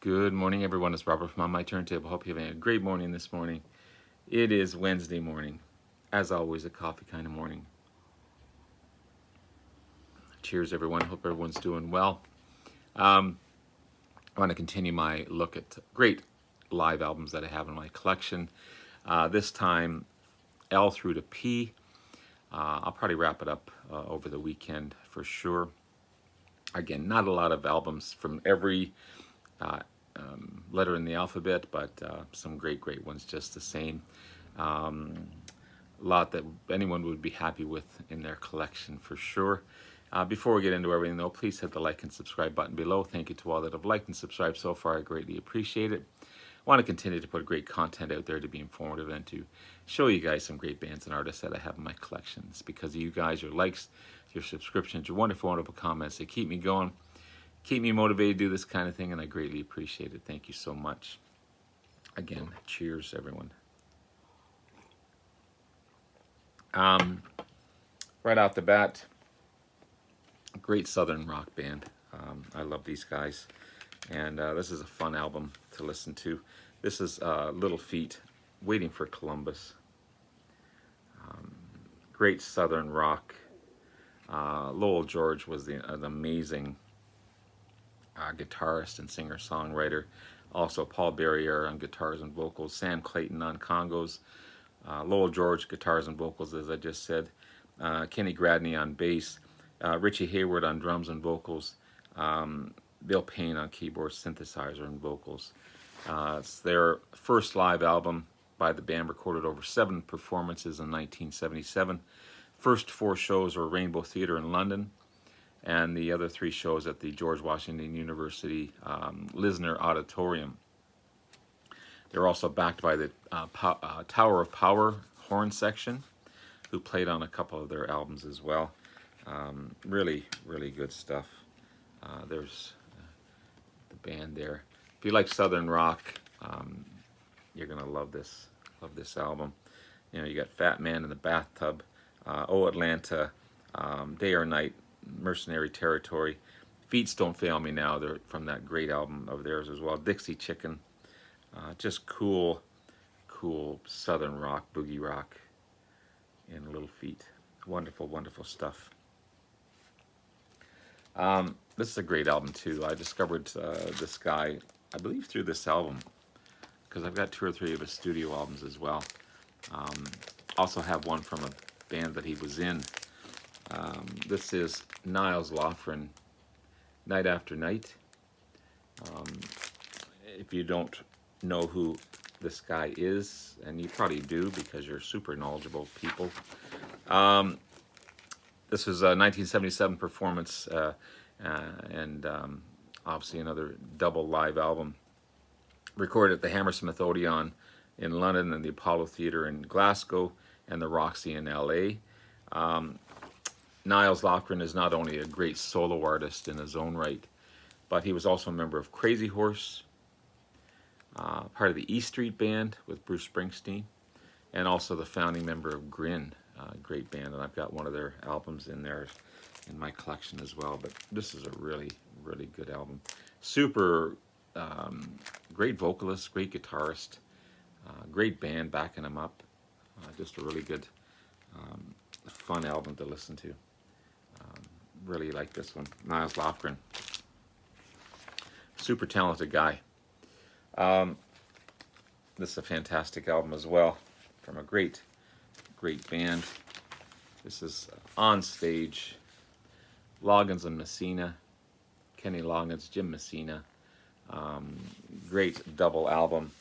Good morning, everyone. It's Robert from On My Turntable. Hope you're having a great morning this morning. It is Wednesday morning. As always, a coffee kind of morning. Cheers, everyone. Hope everyone's doing well. I want to continue my look at great live albums that I have in my collection. This time, L through to P. I'll probably wrap it up over the weekend for sure. Again, not a lot of albums from every letter in the alphabet, but some great ones just the same. A lot that anyone would be happy with in their collection for sure. Before we get into everything though, please hit the like and subscribe button below. Thank you to all that have liked and subscribed so far. I greatly appreciate it. I want to continue to put great content out there to be informative and to show you guys some great bands and artists that I have in my collections. Because of you guys, your likes, your subscriptions, your wonderful comments, they keep me going. Keep me motivated to do this kind of thing, and I greatly appreciate it. Thank you so much. Again, cheers, everyone. Right off the bat, great southern rock band. I love these guys, and this is a fun album to listen to. This is Little Feat, Waiting for Columbus. Great southern rock. Lowell George was an amazing guitarist and singer-songwriter. Also Paul Barriere on guitars and vocals, Sam Clayton on congos, Lowell George guitars and vocals, as I just said, Kenny Gradney on bass, Richie Hayward on drums and vocals, Bill Payne on keyboards, synthesizer, and vocals. It's their first live album by the band, recorded over 7 performances in 1977. First 4 shows were Rainbow Theatre in London, and the other 3 shows at the George Washington University Lisner Auditorium. They were also backed by the Tower of Power horn section, who played on a couple of their albums as well. Really good stuff. There's the band there. If you like southern rock, you're gonna love this album. You know, you got Fat Man in the Bathtub, Oh Atlanta, Day or Night, Mercenary Territory, Feats Don't Fail Me Now. They're from that great album of theirs as well. Dixie Chicken, just cool southern rock, boogie rock in Little Feat. Wonderful stuff. This is a great album too. I discovered this guy, I believe, through this album, because I've got 2 or 3 of his studio albums as well. Also have one from a band that he was in. This is Niles Lofgren, Night After Night. If you don't know who this guy is, and you probably do because you're super knowledgeable people, this was a 1977 performance, and obviously another double live album, recorded at the Hammersmith Odeon in London and the Apollo Theatre in Glasgow and the Roxy in LA. Niles Lofgren is not only a great solo artist in his own right, but he was also a member of Crazy Horse, part of the E Street Band with Bruce Springsteen, and also the founding member of Grin, great band, and I've got one of their albums in there in my collection as well. But this is a really good album. Super great vocalist, great guitarist, great band backing him up. Just a really good, fun album to listen to. Really like this one. Niles Lofgren, super talented guy. This is a fantastic album as well, from a great band. This is On Stage, Loggins and Messina, Kenny Loggins, Jim Messina. Great double album.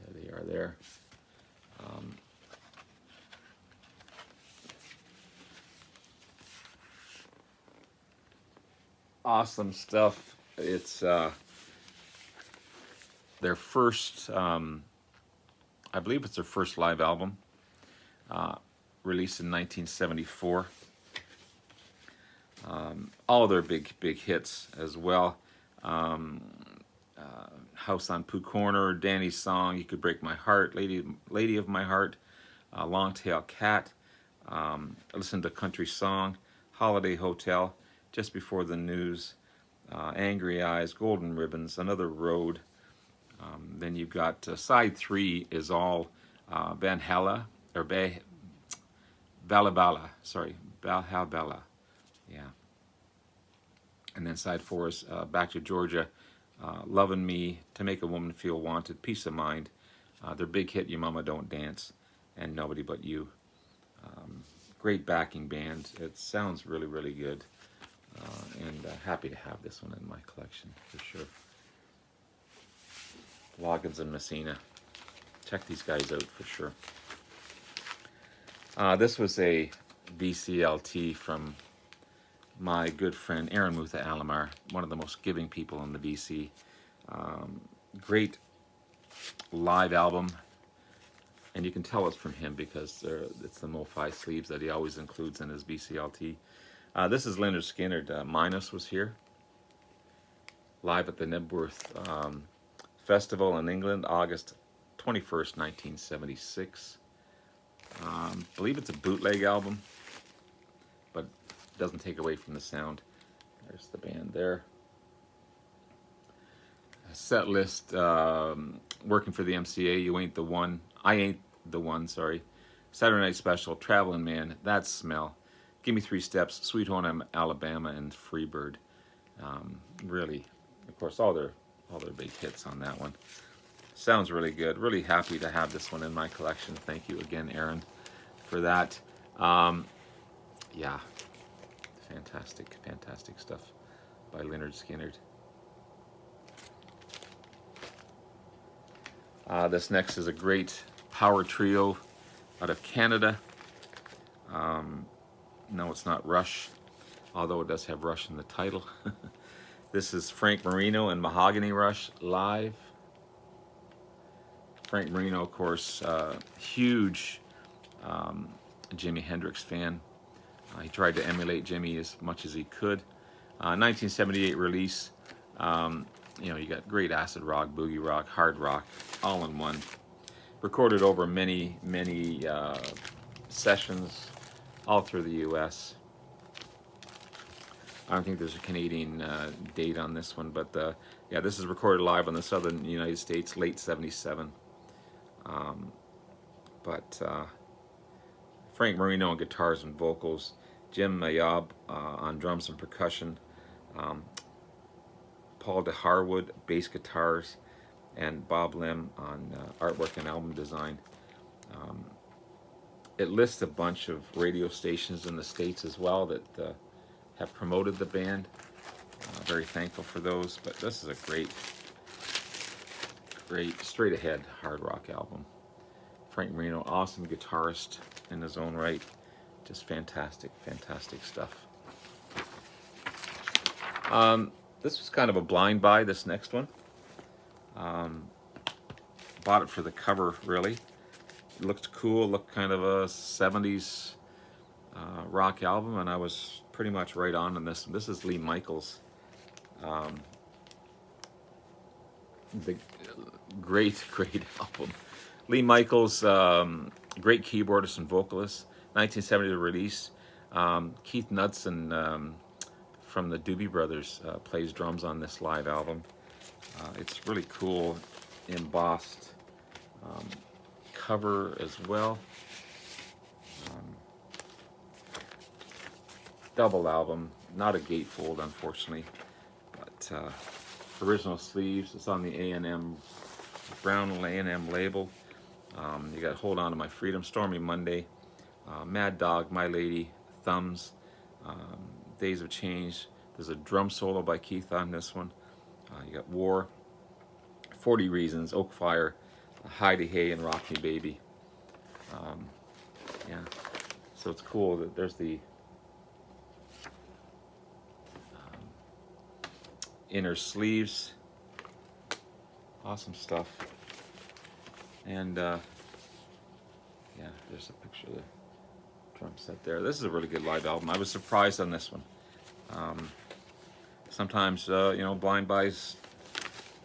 There they are there. Awesome stuff. It's their first, I believe it's their first live album, released in 1974. All their big hits as well. House on Pooh Corner, Danny's Song, You Could Break My Heart, Lady of My Heart, Long Tail Cat, Listen to Country Song, Holiday Hotel, Just Before the News, Angry Eyes, Golden Ribbons, Another Road. Then you've got side 3 is all Van Hella, or Bala, sorry, Valhalla, yeah. And then side 4 is Back to Georgia, Lovin' Me, To Make a Woman Feel Wanted, Peace of Mind, their big hit, You Mama Don't Dance, and Nobody But You. Great backing band. It sounds really, really good. And happy to have this one in my collection for sure. Loggins and Messina. Check these guys out for sure. This was a BCLT from my good friend Aaron Mutha Alomar, one of the most giving people in the BC. Great live album, and you can tell it's from him because it's the MoFi sleeves that he always includes in his BCLT. This is Lynyrd Skynyrd. Minus was here, live at the Nebworth Festival in England, August 21st, 1976. I believe it's a bootleg album, but doesn't take away from the sound. There's the band there. Set list, working for the MCA, You Ain't the One. I Ain't the One, sorry. Saturday Night Special, Traveling Man, That Smell, Give Me 3 Steps, Sweet Home Alabama, and Freebird. Really, of course, all their big hits on that one. Sounds really good. Really happy to have this one in my collection. Thank you again, Aaron, for that. Yeah, fantastic, fantastic stuff by Lynyrd Skynyrd. This next is a great power trio out of Canada. No, it's not Rush, although it does have Rush in the title. This is Frank Marino and Mahogany Rush live. Frank Marino, of course, huge Jimi Hendrix fan. He tried to emulate Jimmy as much as he could. 1978 release. You got great acid rock, boogie rock, hard rock, all in one. Recorded over many sessions all through the U.S. I don't think there's a Canadian date on this one, but yeah, this is recorded live on the southern United States, late '77. Frank Marino on guitars and vocals, Jim Mayob on drums and percussion, Paul DeHarwood bass guitars, and Bob Lim on artwork and album design. It lists a bunch of radio stations in the States as well that have promoted the band. Very thankful for those, but this is a great straight ahead hard rock album. Frank Marino, awesome guitarist in his own right. Just fantastic, fantastic stuff. This was kind of a blind buy, this next one. Bought it for the cover, really. It looked cool, looked kind of a 70s rock album, and I was pretty much right on this. This is Lee Michaels. The great album. Lee Michaels, great keyboardist and vocalist. 1970 release. Keith Knudsen from the Doobie Brothers plays drums on this live album. It's really cool, embossed cover as well. Double album, not a gatefold unfortunately, but original sleeves. It's on the A&M, brown A&M label. You got Hold On to My Freedom, Stormy Monday, Mad Dog, My Lady, Thumbs, Days of Change. There's a drum solo by Keith on this one. You got War, 40 Reasons, Oak Fire, Heidi Hay, and Rock Me Baby. Yeah, so it's cool that there's the inner sleeves. Awesome stuff. And yeah, there's a picture of the drum set there. This is a really good live album. I was surprised on this one. Sometimes, blind buys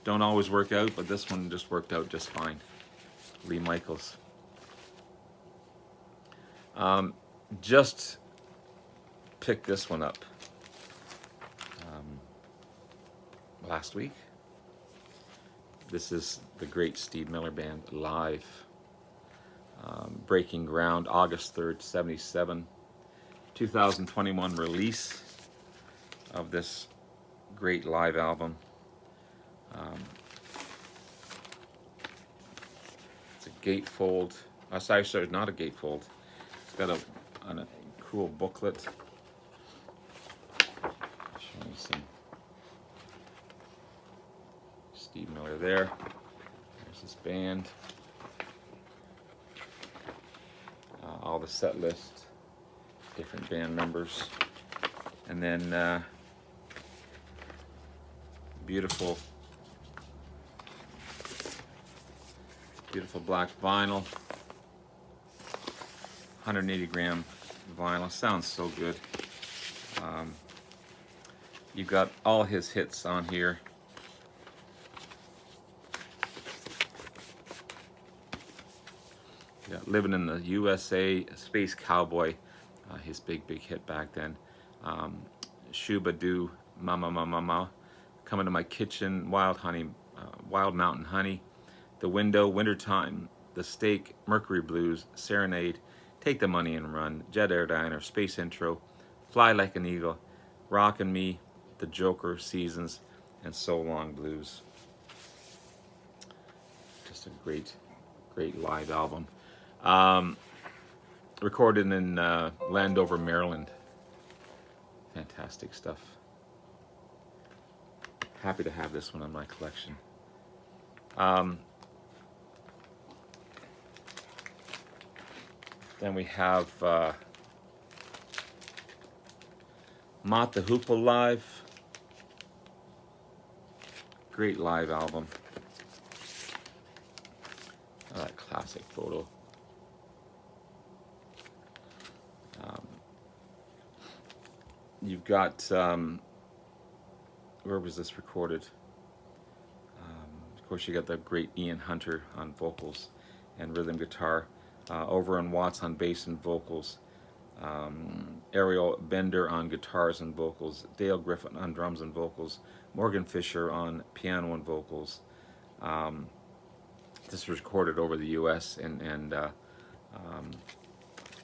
don't always work out, but this one just worked out just fine. Lee Michaels. Just picked this one up. last week. This is the great Steve Miller Band live. Breaking Ground, August 3rd, 77. 2021 release of this great live album. It's a gatefold. Sorry, not a gatefold. It's got a cool booklet. Showing some Steve Miller there. There's this band. All the set list, different band members, and then beautiful black vinyl, 180 gram vinyl. Sounds so good. You've got all his hits on here. Yeah, Living in the USA, Space Cowboy, his big hit back then. Shuba Doo, Mama Mama Mama, Coming to My Kitchen, Wild Honey, Wild Mountain Honey, The Window, Wintertime, The Steak, Mercury Blues, Serenade, Take the Money and Run, Jet Air Diner, Space Intro, Fly Like an Eagle, Rockin' Me, The Joker, Seasons, and So Long Blues. Just a great live album. Recorded in Landover, Maryland. Fantastic stuff. Happy to have this one in my collection. Then we have Mott the Hoopa Live. Great live album. Oh, that classic photo. You've got, where was this recorded? Of course, you got the great Ian Hunter on vocals and rhythm guitar, over on Watts on bass and vocals, Ariel Bender on guitars and vocals, Dale Griffin on drums and vocals, Morgan Fisher on piano and vocals. This was recorded over the U.S. and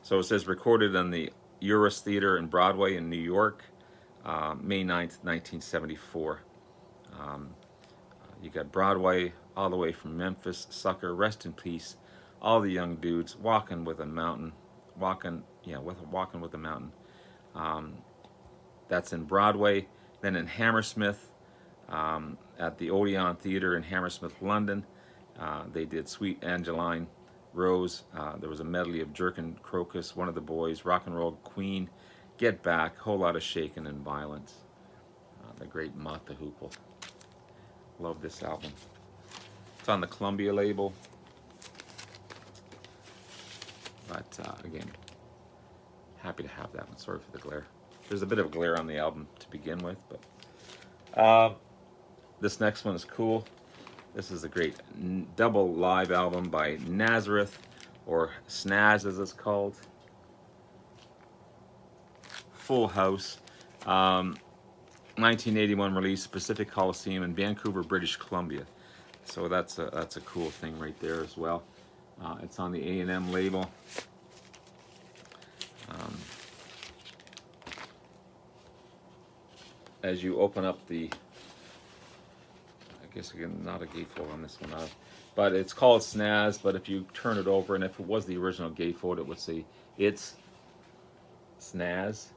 so it says recorded on the Eurus Theater in Broadway in New York, May 9th, 1974. You got Broadway all the way from Memphis, Sucker, Rest in Peace, All the Young Dudes, Walking with a Mountain, Walking with a Mountain. That's in Broadway. Then in Hammersmith, at the Odeon Theater in Hammersmith, London, they did Sweet Angeline Rose. There was a medley of Jerkin Crocus, One of the Boys, Rock and Roll Queen, Get Back, Whole Lot of Shakin' and Violence. The great Mott the Hoople. Love this album. It's on the Columbia label. But again, happy to have that one. Sorry for the glare. There's a bit of glare on the album to begin with, but this next one is cool. This is a great double live album by Nazareth, or Snaz as it's called. Full House. 1981 release, Pacific Coliseum in Vancouver, British Columbia. So that's a cool thing right there as well. It's on the A&M label. As you open up the, I guess again, not a gatefold on this one, but it's called Snaz. But if you turn it over, and if it was the original gatefold, it would say It's Snaz.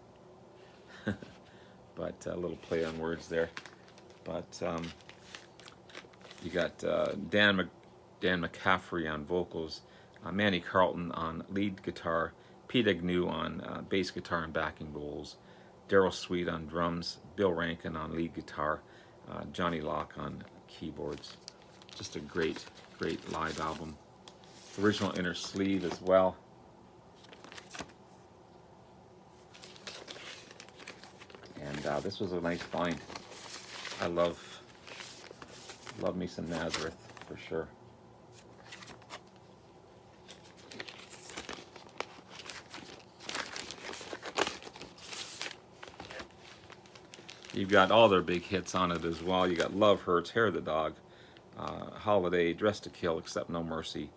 But a little play on words there. But you got Dan McCaffrey on vocals, Manny Carlton on lead guitar, Pete Agnew on bass guitar and backing vocals, Daryl Sweet on drums, Bill Rankin on lead guitar, Johnny Locke on keyboards. Just a great live album. Original inner sleeve as well. And this was a nice find. I love me some Nazareth for sure. You've got all their big hits on it as well. You got Love Hurts, Hair of the Dog, Holiday, Dress to Kill, Accept No Mercy,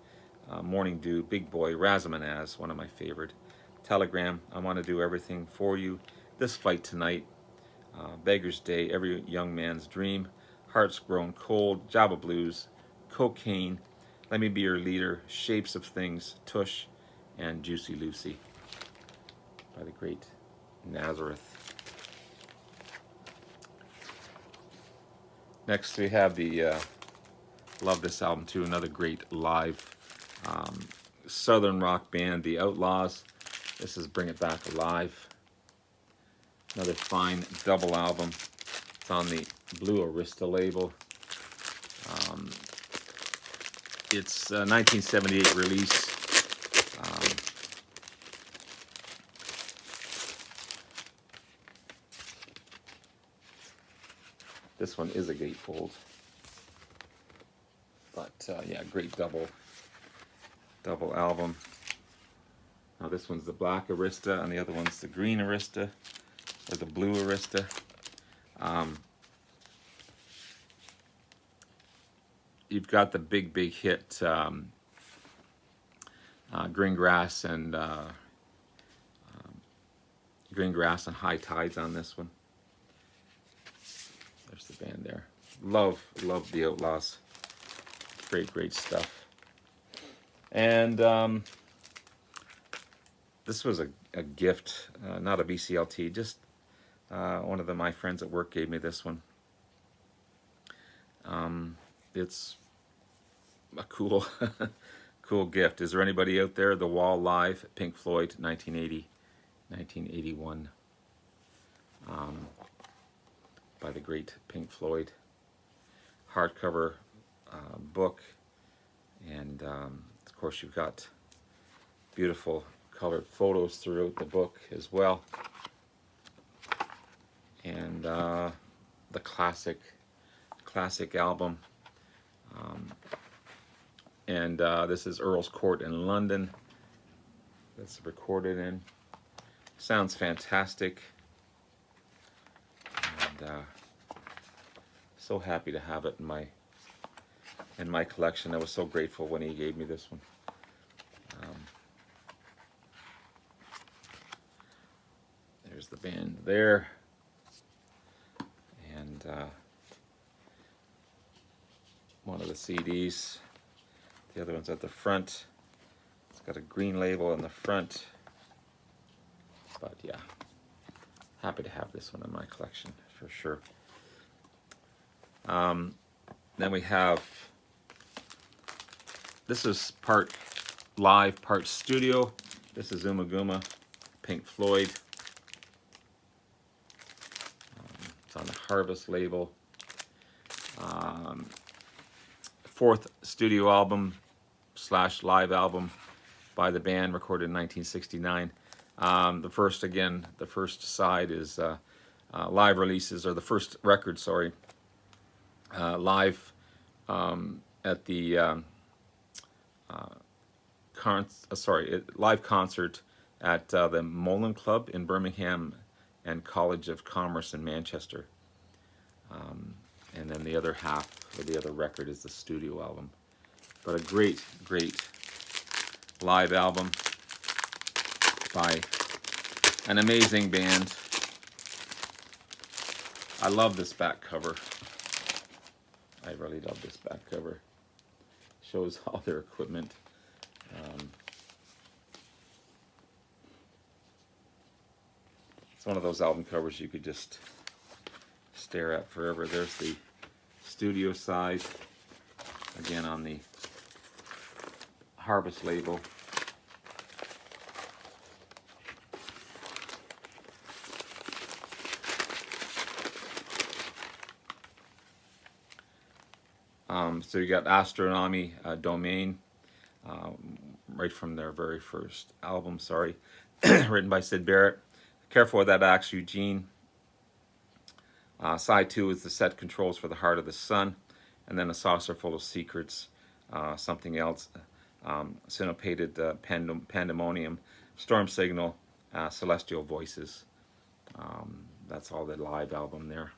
Morning Dew, Big Boy, Razamanaz, one of my favorite, Telegram, I Want to Do Everything for You, This Fight Tonight, Beggar's Day, Every Young Man's Dream, Hearts Grown Cold, Java Blues, Cocaine, Let Me Be Your Leader, Shapes of Things, Tush, and Juicy Lucy by the great Nazareth. Next we have the, love this album too, another great live southern rock band, The Outlaws. This is Bring It Back Alive. Another fine double album. It's on the Blue Arista label. It's a 1978 release. This one is a gatefold. But yeah, great double album. Now this one's the black Arista, and the other one's the green Arista, or the blue Arista. You've got the big hit, Green Grass and High Tides on this one. There's the band there. Love the Outlaws. Great stuff. And this was a gift, not a BCLT, just one of my friends at work gave me this one. It's a cool cool gift. Is there anybody out there? The Wall Live, Pink Floyd, 1981, by the great Pink Floyd. Hardcover book, and of course you've got beautiful colored photos throughout the book as well, and the classic album. And this is Earl's Court in London. That's recorded in. Sounds fantastic. And so happy to have it in my collection. I was so grateful when he gave me this one. There's the band there. And one of the CDs. The other one's at the front. It's got a green label on the front. But yeah, happy to have this one in my collection for sure. Then we have, this is part live, part studio. This is Zumaguma, Pink Floyd. It's on the Harvest label. Fourth studio album / live album by the band, recorded in 1969. The first side is live releases, or the first record, sorry, live at the live concert at the Mullen Club in Birmingham and College of Commerce in Manchester. And then the other half, or the other record, is the studio album. But a great live album by an amazing band. I love this back cover. I really love this back cover. Shows all their equipment. It's one of those album covers you could just stare at forever. There's the studio side, again on the Harvest label. So you got Astronomy Domain, right from their very first album, sorry, written by Syd Barrett. Careful with That Axe, Eugene. Side 2 is the set controls for the Heart of the Sun, and then A Saucer Full of Secrets, something else, Syncopated Pandemonium, Storm Signal, Celestial Voices. That's all the live album there.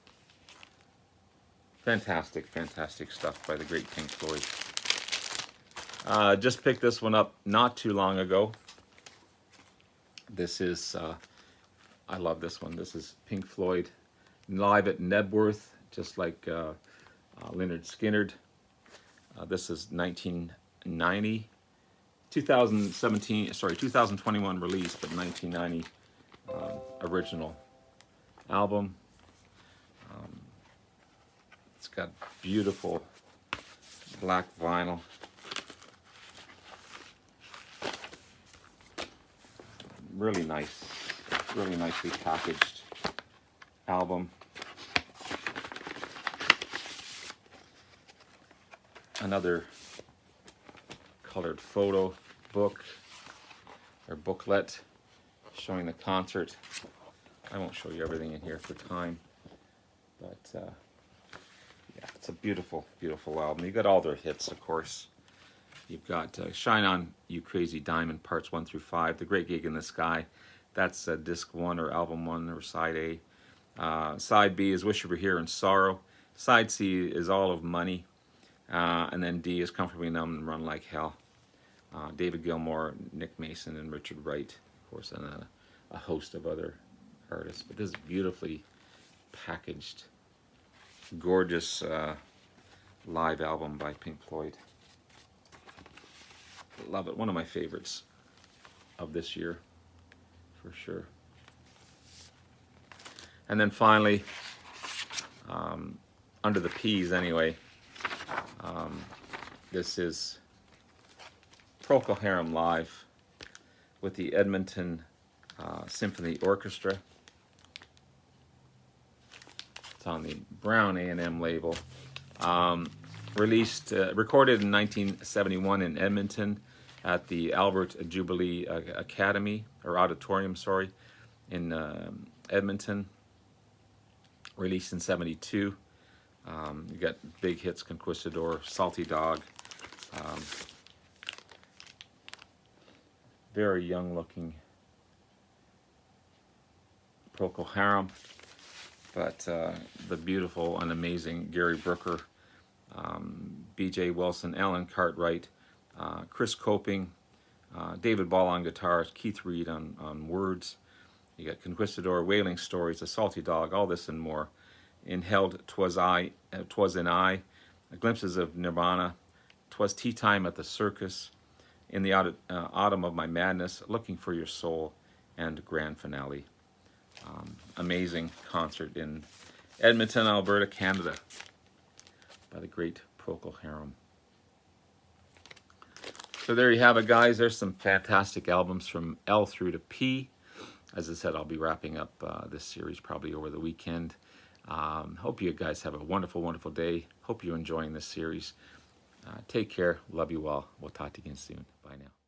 Fantastic, fantastic stuff by the great Pink Floyd. Just picked this one up not too long ago. This is, I love this one. This is Pink Floyd live at Nebworth, just like Lynyrd Skynyrd. This is 1990, 2021 release, but 1990 original album. It's got beautiful black vinyl. Really nice, really nicely packaged album. Another colored photo book or booklet showing the concert. I won't show you everything in here for time, but yeah, it's a beautiful, beautiful album. You got all their hits, of course. You've got Shine On You Crazy Diamond, parts 1 through 5, The Great Gig in the Sky. That's disc 1 or album 1 or side A. Side B is Wish You Were Here in Sorrow. Side C is All of Money. And then D is Comfortably Numb and Run Like Hell. David Gilmour, Nick Mason, and Richard Wright, of course, and a host of other artists. But this is beautifully packaged, gorgeous live album by Pink Floyd. Love it. One of my favorites of this year, for sure. And then finally, under the P's anyway, this is Procol Harum live with the Edmonton Symphony Orchestra. It's on the Brown A&M label. Recorded in 1971 in Edmonton at the Albert Jubilee Academy, or Auditorium, sorry, in Edmonton. Released in 72. You got big hits, Conquistador, Salty Dog. Very young looking Procol Harum, but the beautiful and amazing Gary Brooker, B.J. Wilson, Alan Cartwright, Chris Coping, David Ball on guitars, Keith Reed on words. You got Conquistador, Wailing Stories, A Salty Dog, all this and more. Inhaled, 'Twas in I, Glimpses of Nirvana, 'Twas Tea Time at the Circus, In the Autumn of My Madness, Looking for Your Soul, and Grand Finale. Amazing concert in Edmonton, Alberta, Canada, by the great Procol Harum. So there you have it, guys. There's some fantastic albums from L through to P. As I said, I'll be wrapping up this series probably over the weekend. Hope you guys have a wonderful, wonderful day. Hope you're enjoying this series. Take care. Love you all. We'll talk to you again soon. Bye now.